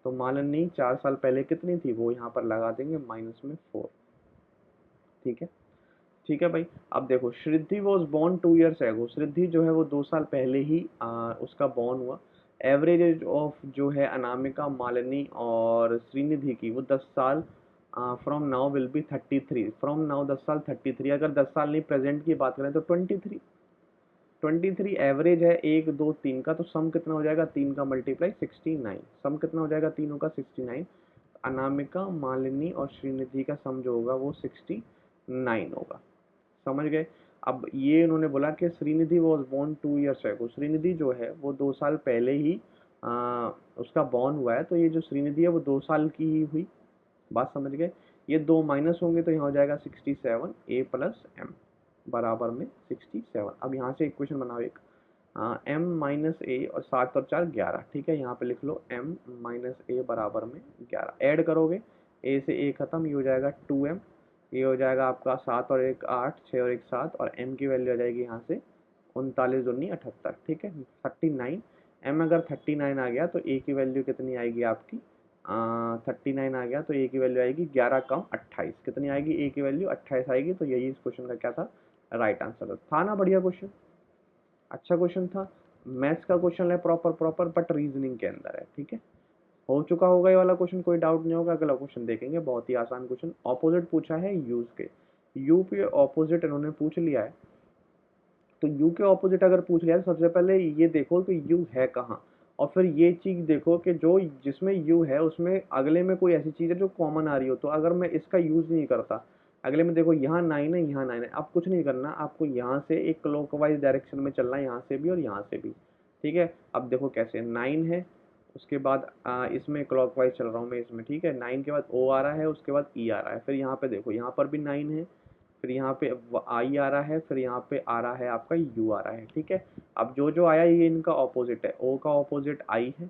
Speaker 1: तो मालिनी 4 साल पहले कितनी थी, वो यहाँ पर लगा देंगे -4। ठीक है, ठीक है भाई। अब देखो, श्रिद्धि वॉज बॉर्न 2 years एगो, श्रिद्धि जो है वो 2 साल पहले ही उसका बॉर्न हुआ। एवरेज एज ऑफ जो है अनामिका, मालिनी और श्रीनिधि की, वो 10 साल, from now will be 33, from now 10 साल 33, अगर 10 साल नहीं प्रेजेंट की बात करें तो 23, 23 एवरेज है 1 2 3 का, तो सम कितना हो जाएगा, 3 का मल्टीप्लाई 69, सम कितना हो जाएगा तीनों का 69। अनामिका, मालिनी और श्रीनिधि का सम जो होगा वो 69 होगा। समझ गए। अब ये उन्होंने बोला कि श्रीनिधि वॉज बॉर्न 2 years एगो, श्रीनिधि जो है वो 2 साल पहले ही उसका बॉर्न हुआ है, तो ये जो श्रीनिधि है वो 2 साल की ही हुई। बात समझ गए। ये दो माइनस होंगे तो यहाँ हो जाएगा 67, a+m बराबर में 67। अब यहाँ से इक्वेशन बनाओ एक, m-a और 7 और 4 11, ठीक है, यहाँ पे लिख लो m-a बराबर में 11, ऐड करोगे a से a खत्म, ये हो जाएगा 2m, ये हो जाएगा आपका 7 और 1 8, 6 और 1 7, और m की वैल्यू आ जाएगी यहाँ से 39 दूनी 78, ठीक है, 39। m अगर 39 आ गया तो a की वैल्यू कितनी आएगी आपकी, 39 आ गया तो a की वैल्यू आएगी 11 कम 28, कितनी आएगी, a की वैल्यू 28 आएगी। तो यही इस क्वेश्चन का क्या था, राइट आंसर था ना। बढ़िया क्वेश्चन, अच्छा क्वेश्चन था। मैथ्स का क्वेश्चन है प्रॉपर प्रॉपर, बट रीजनिंग के अंदर है, ठीक है। हो चुका होगा ये वाला क्वेश्चन, कोई डाउट नहीं होगा। अगला क्वेश्चन देखेंगे, बहुत ही आसान क्वेश्चन। ऑपोजिट पूछा है यूज के, यू पे ऑपोजिट इन्होंने पूछ लिया है। तो यू के ऑपोजिट अगर पूछ लिया तो सबसे पहले ये देखो कि यू है कहाँ, और फिर ये चीज देखो कि जो जिसमें यू है उसमें अगले में कोई ऐसी चीज है जो कॉमन आ रही हो। तो अगर मैं इसका यूज नहीं करता, अगले में देखो यहाँ 9 है, यहाँ 9 है, अब कुछ नहीं करना आपको, यहाँ से एक क्लॉकवाइज डायरेक्शन में चलना है, यहाँ से भी और यहाँ से भी, ठीक है। अब देखो कैसे, 9 है, उसके बाद इसमें क्लॉकवाइज चल रहा हूँ मैं इसमें, ठीक है, 9 के बाद ओ आ रहा है, उसके बाद ई आ रहा है, फिर यहाँ पे देखो यहाँ पर भी 9 है, फिर यहाँ पे आई आ रहा है, फिर यहाँ पे आ रहा है आपका यू आ रहा है, ठीक है। अब जो जो आया ये इनका ऑपोजिट है, ओ का ऑपोजिट आई है,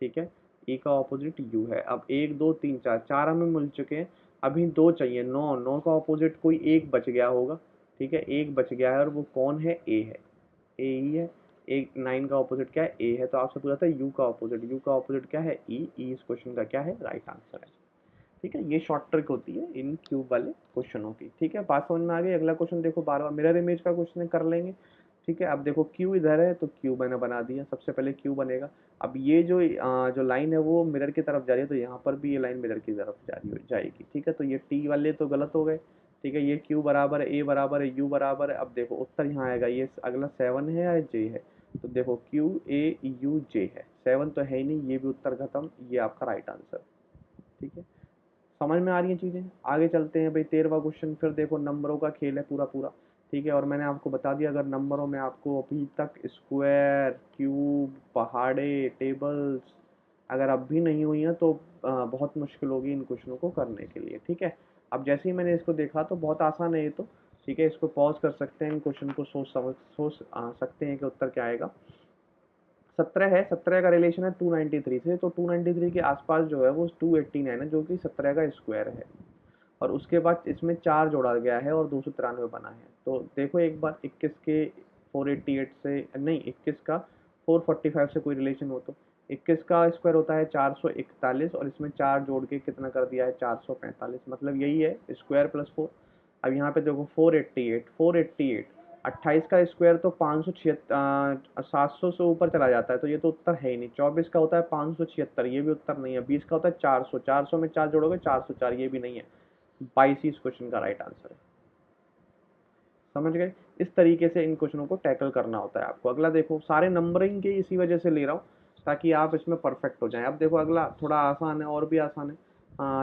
Speaker 1: ठीक है, ई का ऑपोजिट यू है। अब 1 2 3 4, चार हमें मिल चुके हैं, अभी दो चाहिए। 9, 9 का ऑपोजिट कोई एक बच गया होगा, ठीक है, एक बच गया है और वो कौन है, ए है, ए ही है। एक 9 का ऑपोजिट क्या है, ए है, तो आपसे पूछा था यू का ऑपोजिट, यू का ऑपोजिट क्या है, ई, ई इस क्वेश्चन का क्या है, राइट आंसर है, ठीक है। ये शॉर्ट ट्रिक होती है इन क्यूब वाले क्वेश्चनों की, ठीक है। बात समझ में आ गई। अगला क्वेश्चन देखो, बार बार मिरर इमेज का क्वेश्चन कर लेंगे, ठीक है। अब देखो क्यू इधर है तो क्यू मैंने बना दिया, सबसे पहले क्यू बनेगा। अब ये जो लाइन है वो मिरर की तरफ जा रही है, तो यहाँ पर भी ये लाइन मिरर की तरफ जा रही हो जाएगी, ठीक है। तो ये टी वाले तो गलत हो गए, ठीक है। ये क्यू बराबर है, ए बराबर है, यू बराबर है। अब देखो उत्तर यहाँ आएगा, ये अगला 7 है या जे है, तो देखो क्यू ए यू जे है, 7 तो है ही नहीं, ये भी उत्तर खत्म, ये आपका राइट आंसर, ठीक है। समझ में आ रही हैं चीज़ें। आगे चलते हैं भाई, 13वां क्वेश्चन। फिर देखो नंबरों का खेल है पूरा पूरा, ठीक है। और मैंने आपको बता दिया, अगर नंबरों में आपको अभी तक स्क्वायर, क्यूब, पहाड़े, टेबल्स अगर अब भी नहीं हुई हैं तो बहुत मुश्किल होगी इन क्वेश्चनों को करने के लिए, ठीक है। अब जैसे ही मैंने इसको देखा तो बहुत आसान है ये तो, ठीक है। इसको पॉज कर सकते हैं, इन क्वेश्चन को सोच सकते हैं कि उत्तर क्या आएगा। 17 है, 17 का रिलेशन है 293 से, तो 293 के आसपास जो है वो 289 है, जो कि 17 का स्क्वायर है। और उसके बाद इसमें 4 जोड़ा गया है और 293 बना है। तो देखो एक बार, 21 के 488 से नहीं, 21 का 445 से कोई रिलेशन हो तो 21 का स्क्वायर होता है 441, और इसमें 4 जोड़ के कितना कर दिया है 445, मतलब यही है स्क्वायर +4। अब यहाँ पे देखो 488, 488 28 का स्क्वायर तो 700 से ऊपर चला जाता है, तो ये तो उत्तर है ही नहीं। 24 का होता है 576, ये भी उत्तर नहीं है। 20 का होता है 400, 400 में 4 जोड़ोगे 404, ये भी नहीं है। 22 ही इस क्वेश्चन का राइट आंसर है। समझ गए? इस तरीके से इन क्वेश्चनों को टैकल करना होता है आपको। अगला देखो, सारे नंबरिंग के इसी वजह से ले रहा हूँ ताकि आप इसमें परफेक्ट हो जाएं। अब देखो अगला थोड़ा आसान है, और भी आसान है।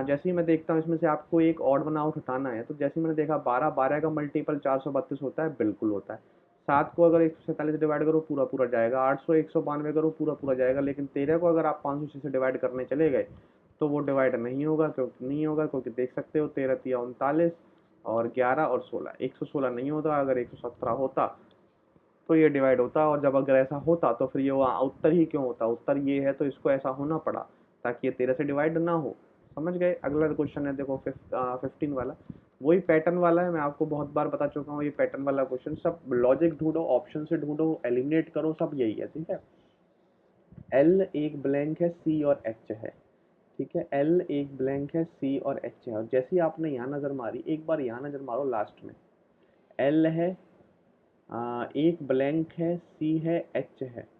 Speaker 1: जैसे ही मैं देखता हूँ इसमें से आपको एक ऑड वन आउट हटाना है, तो जैसे ही मैंने देखा 12, 12 का मल्टीपल 432 होता है, बिल्कुल होता है। 7 को अगर 147 डिवाइड करो पूरा पूरा जाएगा, 800 192 करो पूरा पूरा जाएगा, लेकिन 13 को अगर आप 506 से डिवाइड करने चले गए तो वो डिवाइड नहीं होगा। क्योंकि नहीं होगा क्योंकि देख सकते हो 13 तिया 39 और 11 और 16, 116 नहीं होता। अगर 117 होता तो ये डिवाइड होता, और जब अगर ऐसा होता तो फिर ये वहाँ उत्तर ही क्यों होता? उत्तर ये है तो इसको ऐसा होना पड़ा ताकि ये 13 से डिवाइड ना हो। समझ गए? अगला क्वेश्चन है देखो 15 वाला। वही पैटर्न वाला है, मैं आपको बहुत बार बता चुका हूँ। ये पैटर्न वाला क्वेश्चन, सब लॉजिक ढूंढो, ऑप्शन से ढूंढो, एलिमिनेट करो, सब यही है। ठीक है? एल एक ब्लैंक है, सी और एच है। ठीक है, एल एक ब्लैंक है, सी और एच है। और जैसी आपने यहाँ नजर मारी, एक बार यहाँ नजर मारो लास्ट में। एल है, एक ब्लैंक है, सी है, एच है।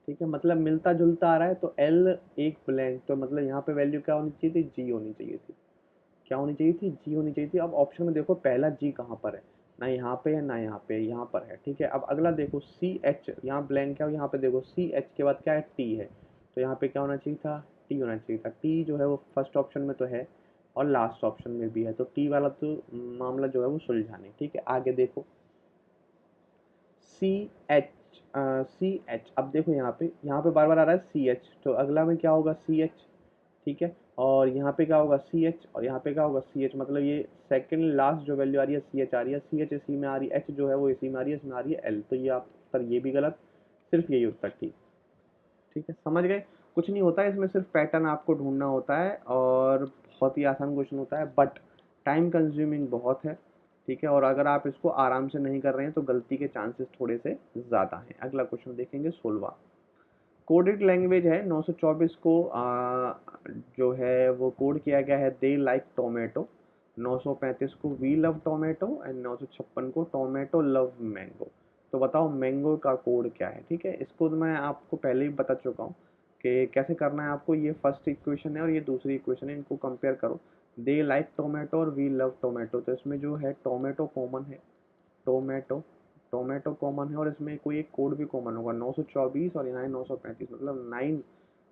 Speaker 1: ठीक है, मतलब मिलता जुलता आ रहा है। तो एल एक ब्लैंक, तो मतलब यहाँ पे वैल्यू क्या होनी चाहिए थी? जी होनी चाहिए थी। क्या होनी चाहिए थी? जी होनी चाहिए थी। अब ऑप्शन में देखो पहला जी कहाँ पर है? ना यहाँ पे है ना यहाँ पे, यहाँ पर है। ठीक है, अब अगला देखो सी एच, यहाँ ब्लैंक है और यहाँ पे देखो सी एच के बाद क्या है? टी है। तो यहाँ पे क्या होना चाहिए था? टी होना चाहिए था। टी जो है वो फर्स्ट ऑप्शन में तो है और लास्ट ऑप्शन में भी है, तो टी वाला तो मामला जो है वो सुलझाने। ठीक है, आगे देखो सी एच, सी एच। अब देखो यहाँ पे बार बार आ रहा है सी एच, तो अगला में क्या होगा? C H. ठीक है, और यहाँ पे क्या होगा? सी एच, और यहाँ पे क्या होगा? C H. मतलब ये सेकंड लास्ट जो वैल्यू आ रही है सी एच आ रही है, सी एच इसी में आ रही है, एच जो है वो इसी में आ रही है, इसमें आ रही है एल। तो ये आप उत्तर ये भी गलत, सिर्फ यही उत्तर ठीक। ठीक है, समझ गए? कुछ नहीं होता है इसमें, सिर्फ पैटर्न आपको ढूंढना होता है, और बहुत ही आसान क्वेश्चन होता है, बट टाइम कंज्यूमिंग बहुत है। ठीक है, और अगर आप इसको आराम से नहीं कर रहे हैं तो गलती के चांसेस थोड़े से ज़्यादा हैं। अगला क्वेश्चन देखेंगे 16। कोडेड लैंग्वेज है 924 को, जो है वो कोड किया गया है दे लाइक टोमेटो। 935 को वी लव टोमेटो एंड 956 को टोमेटो लव मैंगो। तो बताओ मैंगो का कोड क्या है? ठीक है, इसको तो मैं आपको पहले ही बता चुका हूँ कि कैसे करना है आपको। ये फर्स्ट इक्वेशन है और ये दूसरी इक्वेशन है, इनको कंपेयर करो। दे लाइक टोमेटो और वी लव टोमेटो, तो इसमें जो है टोमेटो कॉमन है। टोमेटो, टोमेटो कॉमन है और इसमें कोई एक कोड भी कॉमन होगा 924, और यहाँ है 935, मतलब 9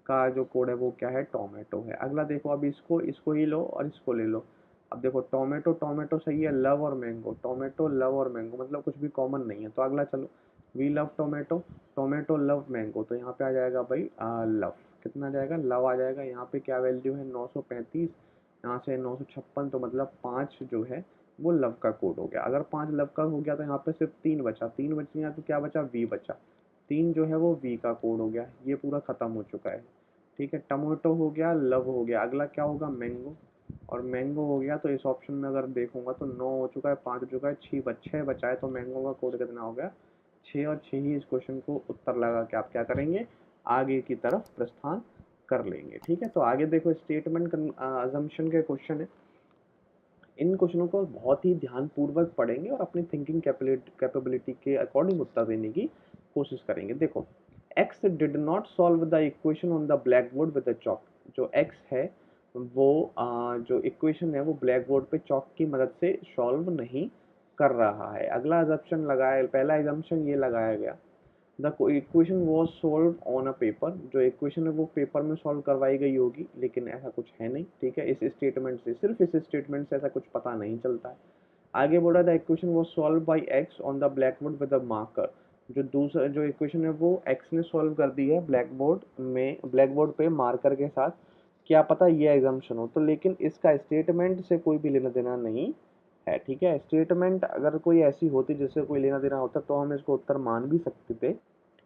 Speaker 1: का जो कोड है वो क्या है? टोमेटो है। अगला देखो, अब इसको इसको ही लो और इसको ले लो। अब देखो टोमेटो टोमेटो सही है, लव और मैंगो, टोमेटो लव और मैंगो मतलब कुछ भी कॉमन नहीं है। तो अगला चलो, we love tomato, tomato love mango, तो यहाँ पे आ जाएगा भाई लव। कितना आ जाएगा? लव आ जाएगा। यहाँ पे क्या वैल्यू है? 935, यहाँ से 956, तो मतलब 5 जो है वो लव का कोड हो गया। अगर 5 लव का हो गया तो यहाँ पे सिर्फ 3 बचा, 3 बच गया तो क्या बचा? वी बचा। 3 जो है वो वी का कोड हो गया। ये पूरा खत्म हो चुका है। ठीक है, टमाटो हो गया, लव हो गया, अगला क्या होगा? मैंगो, और मैंगो हो गया। तो इस ऑप्शन में अगर देखूंगा तो 9 हो चुका है, 5 हो चुका है, 6 बचा है। तो मैंगो का कोड कितना हो गया? 6, और 6 ही इस क्वेश्चन को उत्तर लगा के आप क्या करेंगे? आगे की तरफ प्रस्थान कर लेंगे। ठीक है, तो आगे देखो स्टेटमेंट अजम्पशन के क्वेश्चन है। इन क्वेश्चनों को बहुत ही ध्यानपूर्वक पढ़ेंगे और अपनी थिंकिंग कैपेबिलिटी के अकॉर्डिंग उत्तर देने की कोशिश करेंगे। देखो, x did not solve the equation on the black board with the chalk. जो x है वो जो इक्वेशन है वो ब्लैक बोर्ड पे चॉक की मदद से सॉल्व नहीं कर रहा है। अगला अजम्पशन लगाया, पहला अजम्पशन ये लगाया गया, the equation was solve on a paper. जो इक्वेशन है वो पेपर में सॉल्व करवाई गई होगी, लेकिन ऐसा कुछ है नहीं। ठीक है, इस स्टेटमेंट से, सिर्फ इस स्टेटमेंट से ऐसा कुछ पता नहीं चलता है। आगे बोला the equation was solve by x on the black board with a marker. जो दूसरा जो इक्वेशन है वो एक्स ने सॉल्व कर दी है ब्लैक बोर्ड में, ब्लैक बोर्ड पे मार्कर के साथ। क्या पता ये एग्जाम्पशन हो तो, लेकिन इसका स्टेटमेंट से कोई भी लेना देना नहीं है। ठीक है, स्टेटमेंट अगर कोई ऐसी होती जिससे कोई लेना देना होता तो हम इसको उत्तर मान भी सकते थे,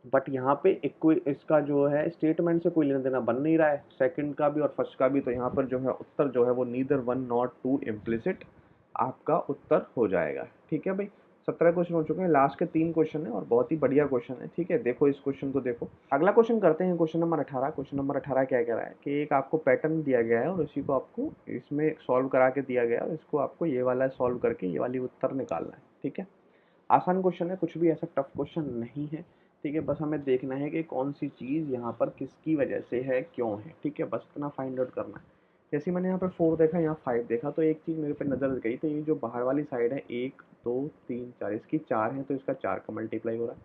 Speaker 1: बट यहाँ पे एक कोई इसका जो है स्टेटमेंट से कोई लेना देना बन नहीं रहा है, सेकंड का भी और फर्स्ट का भी। तो यहाँ पर जो है उत्तर जो है वो neither one not two implicit आपका उत्तर हो जाएगा। ठीक है भाई, 17 क्वेश्चन हो चुके हैं, लास्ट के 3 क्वेश्चन है और बहुत ही बढ़िया क्वेश्चन है। ठीक है, देखो इस क्वेश्चन को देखो। अगला क्वेश्चन करते हैं, क्वेश्चन नंबर 18। क्वेश्चन नंबर 18 क्या कह रहा है कि एक आपको पैटर्न दिया गया है और उसी को आपको इसमें सॉल्व करा के दिया गया है, और इसको आपको ये वाला सॉल्व करके ये वाली उत्तर निकालना है। ठीक है, आसान क्वेश्चन है, कुछ भी ऐसा टफ क्वेश्चन नहीं है। ठीक है, बस हमें देखना है कि कौन सी चीज़ यहाँ पर किसकी वजह से है, क्यों है। ठीक है, बस इतना फाइंड आउट करना है। जैसे मैंने यहाँ पर 4 देखा, यहाँ 5 देखा, तो एक चीज़ मेरे पे नज़र गई, तो ये जो बाहर वाली साइड है 1 2 3 4, इसकी 4 है तो इसका 4 का मल्टीप्लाई हो रहा है।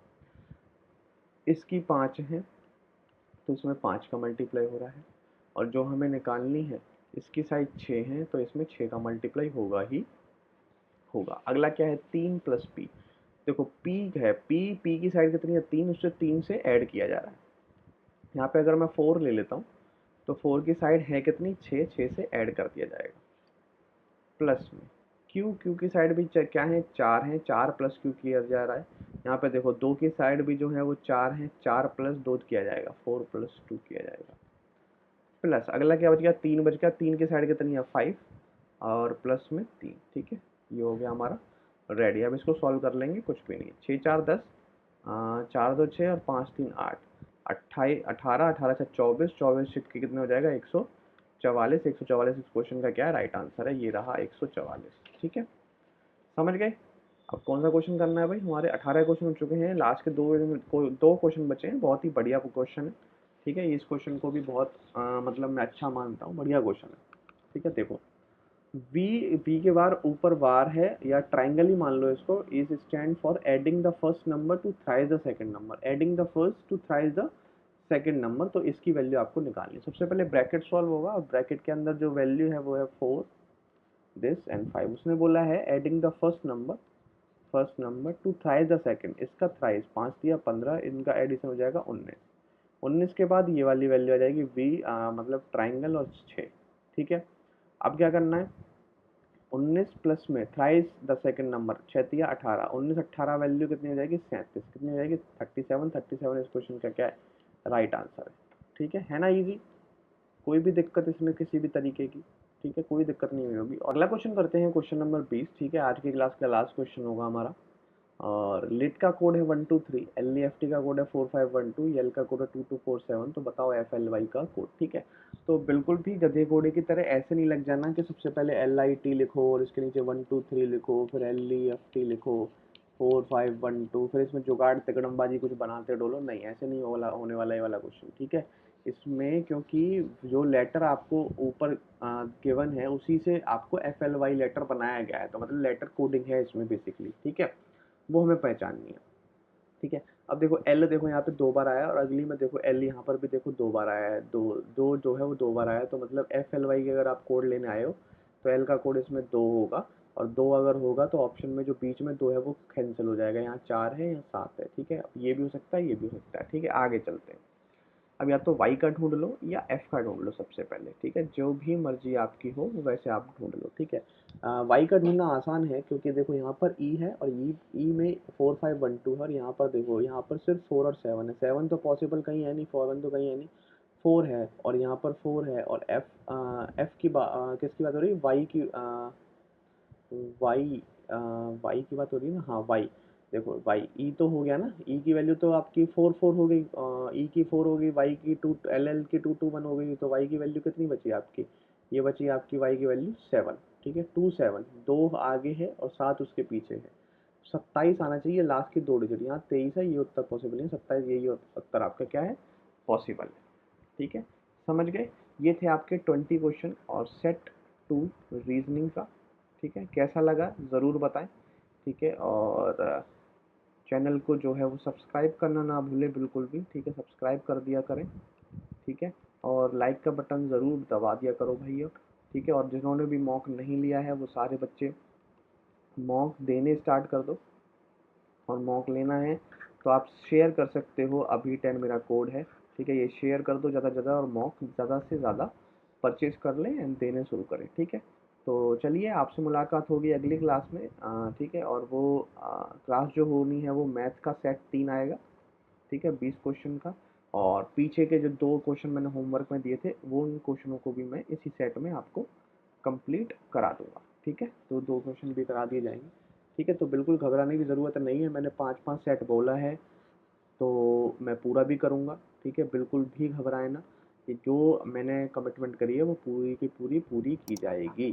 Speaker 1: इसकी 5 है तो इसमें 5 का मल्टीप्लाई हो रहा है। और जो हमें निकालनी है, इसकी साइड 6 है तो इसमें 6 का मल्टीप्लाई होगा ही होगा। अगला क्या है, 3 प्लस पी। देखो पी है, पी की साइड कितनी है 3, उससे 3 से ऐड किया जा रहा है। यहाँ पे अगर मैं 4 ले लेता हूँ तो 4 की साइड है कितनी 6, 6 से ऐड कर दिया जाएगा प्लस में। क्यू की साइड भी क्या है 4 है, 4 प्लस क्यू किया जा रहा है। यहाँ पे देखो 2 की साइड भी जो है वो 4 है, 4 प्लस 2 किया जाएगा, 4 प्लस 2 किया जाएगा प्लस। अगला क्या बच गया, 3 बच गया, 3 की साइड कितनी है 5 और प्लस में 3। ठीक है, ये हो गया हमारा रेडी। अब इसको सॉल्व कर लेंगे, कुछ भी नहीं है। 6 4 10, 4 2 6 और 5 3 8, 28 18, 18 से 24, 24 शिफ्ट के कितने हो जाएगा 144। 144 इस क्वेश्चन का क्या है, राइट आंसर है, ये रहा 144। ठीक है, समझ गए। अब कौन सा क्वेश्चन करना है भाई, हमारे 18 क्वेश्चन हो चुके हैं, लास्ट के दो क्वेश्चन बचे हैं, बहुत ही बढ़िया क्वेश्चन है। ठीक है, इस क्वेश्चन को भी बहुत मतलब मैं अच्छा मानता हूँ, बढ़िया क्वेश्चन है। ठीक है, देखो वी के बार ऊपर बार है या ट्राइंगल ही मान लो इसको, is stand for adding the first number to thrice the second number. Adding the first to thrice the second number, तो इसकी वैल्यू आपको निकालनी है। सबसे पहले ब्रैकेट सॉल्व होगा और ब्रैकेट के अंदर जो वैल्यू है वो है 4 दिस एंड 5। उसने बोला है adding the first number to thrice the second, इसका थ्राइस 5 दिया 15, इनका एडिशन हो जाएगा 19। 19 के बाद ये वाली वैल्यू आ जाएगी वी मतलब ट्राइंगल और 6। ठीक है, अब क्या करना है, 19 प्लस में थ्राइस द सेकंड नंबर 6 दिया 18, 19 18 वैल्यू कितनी हो जाएगी 37, कितनी हो जाएगी 37। 37 इस क्वेश्चन का क्या है, राइट आंसर है। ठीक है ना इजी, कोई भी दिक्कत इसमें किसी भी तरीके की। ठीक है, कोई दिक्कत नहीं होगी। और अगला क्वेश्चन करते हैं, क्वेश्चन नंबर 20। ठीक है, आज की क्लास का लास्ट क्वेश्चन होगा हमारा। और लिट का कोड है 123, एल का कोड है 4512, यल का कोड है 2247। तो बताओ एफ एल वाई का कोड। ठीक है, तो बिल्कुल भी गधे घोड़े की तरह ऐसे नहीं लग जाना कि सबसे पहले LIT लिखो और इसके नीचे 123 लिखो, फिर LEFT लिखो 4512, फिर इसमें जुगाड़ तिकड़मबाजी कुछ बनाते डोलो। नहीं, ऐसे नहीं होने वाला ये वाला क्वेश्चन। ठीक है, इसमें क्योंकि जो लेटर आपको ऊपर गिवन है उसी से आपको FLY लेटर बनाया गया है, तो मतलब लेटर कोडिंग है इसमें बेसिकली। ठीक है, वो हमें पहचाननी है। ठीक है, अब देखो एल, देखो यहाँ पे 2 बार आया और अगली में देखो एल यहाँ पर भी देखो 2 बार आया है, दो दो जो है वो 2 बार आया है। तो मतलब FLY के अगर आप कोड लेने आए हो तो एल का कोड इसमें 2 होगा, और 2 अगर होगा तो ऑप्शन में जो बीच में 2 है वो कैंसिल हो जाएगा, यहाँ 4 है यहाँ 7 है। ठीक है, ये भी हो सकता है, ये भी हो सकता है। ठीक है, आगे चलते हैं। अब या तो वाई का ढूंढ लो या एफ का ढूंढ लो सबसे पहले। ठीक है, जो भी मर्जी आपकी हो वैसे आप ढूंढ लो। ठीक है, वाई का ढूंढना आसान है क्योंकि देखो यहाँ पर ई है और ई में 4512 है, और यहाँ पर देखो यहाँ पर सिर्फ 4 और 7 है। 7 तो पॉसिबल कहीं है नहीं, 4 तो कहीं है नहीं, 4 है और यहाँ पर 4 है। और एफ की किसकी बात हो रही है, वाई की, वाई वाई की बात हो रही है ना, हाँ वाई। देखो वाई ई तो हो गया ना, ई की वैल्यू तो आपकी 4 4 हो गई, ई की 4 हो गई, वाई की 2, एल की 2 2 1 हो गई, तो वाई की वैल्यू कितनी बची आपकी, ये बची आपकी वाई की वैल्यू 7। ठीक है, 2 7, 2 आगे है और 7 उसके पीछे है, 27 आना चाहिए लास्ट की 2 डिजिट। यहाँ 23 है, ये उत्तर पॉसिबल है, 27 यही उत्तर आपका क्या है, पॉसिबल है। ठीक है, समझ गए। ये थे आपके 20 क्वेश्चन और सेट 2 रीजनिंग का। ठीक है, कैसा लगा ज़रूर बताएं। ठीक है, और चैनल को जो है वो सब्सक्राइब करना ना भूलें बिल्कुल भी। ठीक है, सब्सक्राइब कर दिया करें। ठीक है, और लाइक का बटन ज़रूर दबा दिया करो भैया। ठीक है, और जिन्होंने भी मॉक नहीं लिया है वो सारे बच्चे मॉक देने स्टार्ट कर दो। और मॉक लेना है तो आप शेयर कर सकते हो, अभी 10 मेरा कोड है। ठीक है, ये शेयर कर दो ज़्यादा से ज़्यादा और मॉक ज़्यादा से ज़्यादा परचेज कर लें एंड देने शुरू करें। ठीक है, तो चलिए आपसे मुलाकात होगी अगली क्लास में। ठीक है, और वो क्लास जो होनी है वो मैथ का सेट 3 आएगा। ठीक है, 20 क्वेश्चन का, और पीछे के जो 2 क्वेश्चन मैंने होमवर्क में दिए थे वो उन क्वेश्चनों को भी मैं इसी सेट में आपको कंप्लीट करा दूंगा। ठीक है, तो 2 क्वेश्चन भी करा दिए जाएंगे। ठीक है, तो बिल्कुल घबराने की ज़रूरत नहीं है, मैंने 5 5 सेट बोला है तो मैं पूरा भी करूँगा। ठीक है, बिल्कुल भी घबराए ना, कि जो मैंने कमिटमेंट करी है वो पूरी की पूरी पूरी की जाएगी।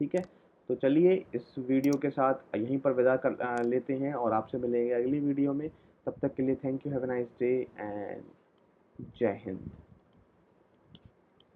Speaker 1: ठीक है, तो चलिए इस वीडियो के साथ यहीं पर विदा कर लेते हैं और आपसे मिलेंगे अगली वीडियो में। तब तक के लिए thank you, have a nice day and जय हिंद।